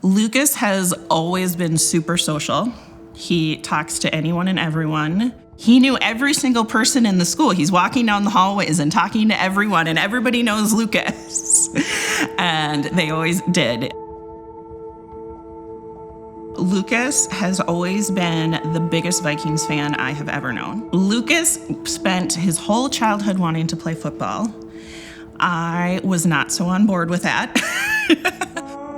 Lucas has always been super social. He talks to anyone and everyone. He knew every single person in the school. He's walking down the hallways and talking to everyone, and everybody knows Lucas. And they always did. Lucas has always been the biggest Vikings fan I have ever known. Lucas spent his whole childhood wanting to play football. I was not so on board with that.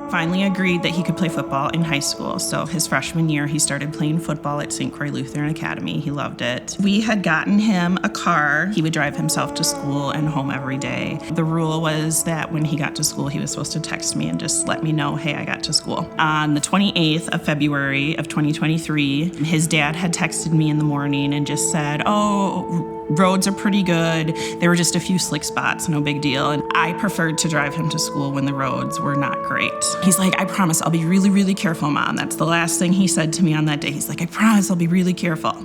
Finally agreed that he could play football in high school. So his freshman year, he started playing football at St. Croix Lutheran Academy. He loved it. We had gotten him a car. He would drive himself to school and home every day. The rule was that when he got to school, he was supposed to text me and just let me know, hey, I got to school. On the 28th of February of 2023, his dad had texted me in the morning and just said, oh, roads are pretty good. There were just a few slick spots, no big deal. And I preferred to drive him to school when the roads were not great. He's like, I promise I'll be really, really careful, Mom. That's the last thing he said to me on that day. He's like, I promise I'll be really careful.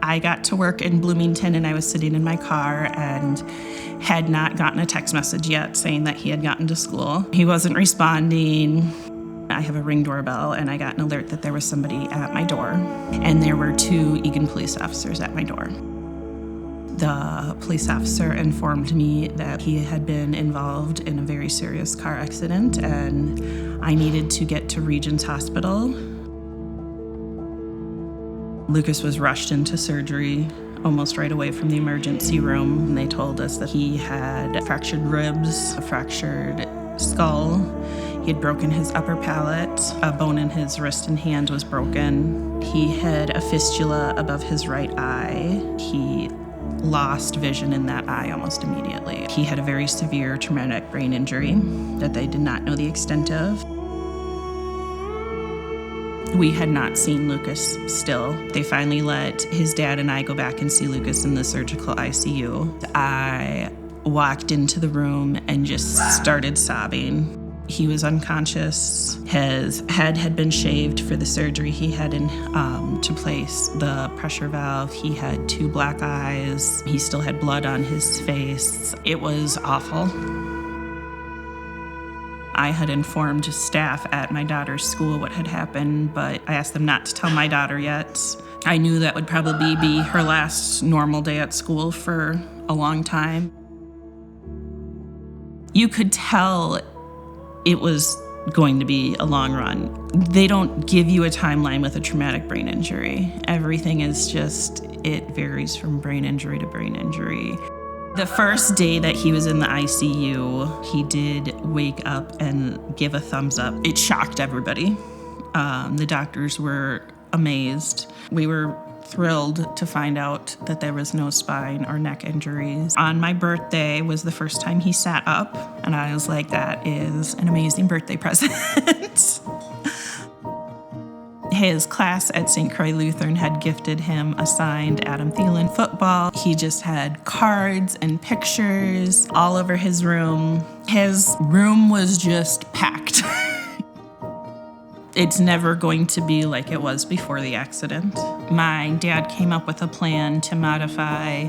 I got to work in Bloomington and I was sitting in my car and had not gotten a text message yet saying that he had gotten to school. He wasn't responding. I have a Ring doorbell and I got an alert that there was somebody at my door, and there were 2 Eagan police officers at my door. The police officer informed me that he had been involved in a very serious car accident and I needed to get to Regents Hospital. Lucas was rushed into surgery almost right away from the emergency room. And they told us that he had fractured ribs, a fractured skull. He had broken his upper palate. A bone in his wrist and hand was broken. He had a fistula above his right eye. He lost vision in that eye almost immediately. He had a very severe traumatic brain injury that they did not know the extent of. We had not seen Lucas still. They finally let his dad and I go back and see Lucas in the surgical ICU. I walked into the room and just started sobbing. He was unconscious. His head had been shaved for the surgery he had in to place the pressure valve. He had 2 black eyes. He still had blood on his face. It was awful. I had informed staff at my daughter's school what had happened, but I asked them not to tell my daughter yet. I knew that would probably be her last normal day at school for a long time. You could tell it was going to be a long run. They don't give you a timeline with a traumatic brain injury. Everything is just, it varies from brain injury to brain injury. The first day that he was in the ICU, he did wake up and give a thumbs up. It shocked everybody. The doctors were amazed. We were thrilled to find out that there was no spine or neck injuries. On my birthday was the first time he sat up, and I was like, that is an amazing birthday present. His class at St. Croix Lutheran had gifted him a signed Adam Thielen football. He just had cards and pictures all over his room. His room was just packed. It's never going to be like it was before the accident. My dad came up with a plan to modify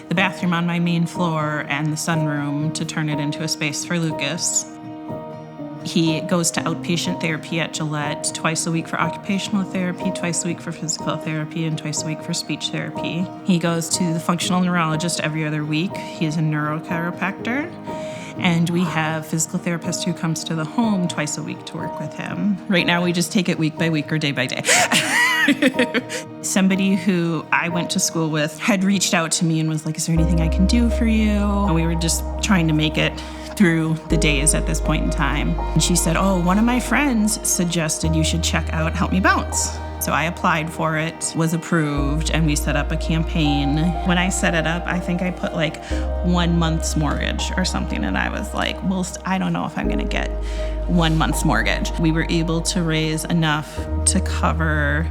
the bathroom on my main floor and the sunroom to turn it into a space for Lucas. He goes to outpatient therapy at Gillette twice a week for occupational therapy, twice a week for physical therapy, and twice a week for speech therapy. He goes to the functional neurologist every other week. He's a neurochiropractor. And we have physical therapist who comes to the home twice a week to work with him. Right now, we just take it week by week or day by day. Somebody who I went to school with had reached out to me and was like, is there anything I can do for you? And we were just trying to make it through the days at this point in time. And she said, oh, one of my friends suggested you should check out Help Me Bounce. So I applied for it, was approved, and we set up a campaign. When I set it up, I think I put like 1 month's mortgage or something, and I was like, well, I don't know if I'm gonna get 1 month's mortgage. We were able to raise enough to cover,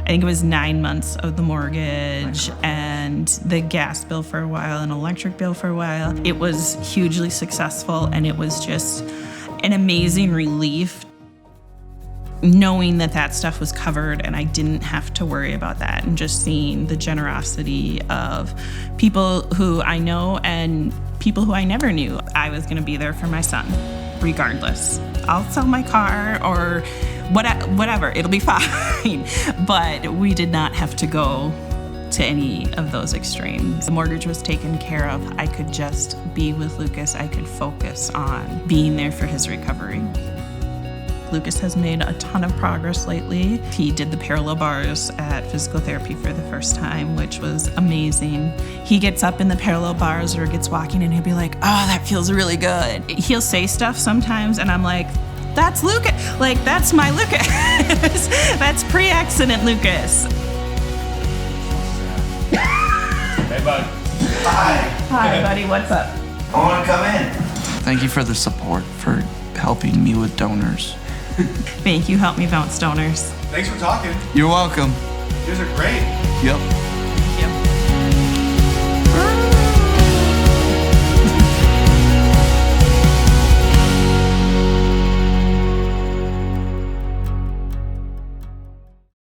I think it was 9 months of the mortgage and the gas bill for a while and electric bill for a while. It was hugely successful, and it was just an amazing relief knowing that that stuff was covered and I didn't have to worry about that, and just seeing the generosity of people who I know and people who I never knew. I was going to be there for my son regardless I'll sell my car or whatever, it'll be fine. But we did not have to go to any of those extremes. The mortgage was taken care of. I could just be with Lucas. I could focus on being there for his recovery. Lucas has made a ton of progress lately. He did the parallel bars at physical therapy for the first time, which was amazing. He gets up in the parallel bars or gets walking and he'll be like, oh, that feels really good. He'll say stuff sometimes and I'm like, that's Lucas. Like, that's my Lucas. That's pre-accident Lucas. Hey, bud. Hi. Hi, buddy. What's up? I want to come in. Thank you for the support, for helping me with donors. Thank you. Help me bounce donors. Thanks for talking. You're welcome. You guys are great. Yep. Thank you.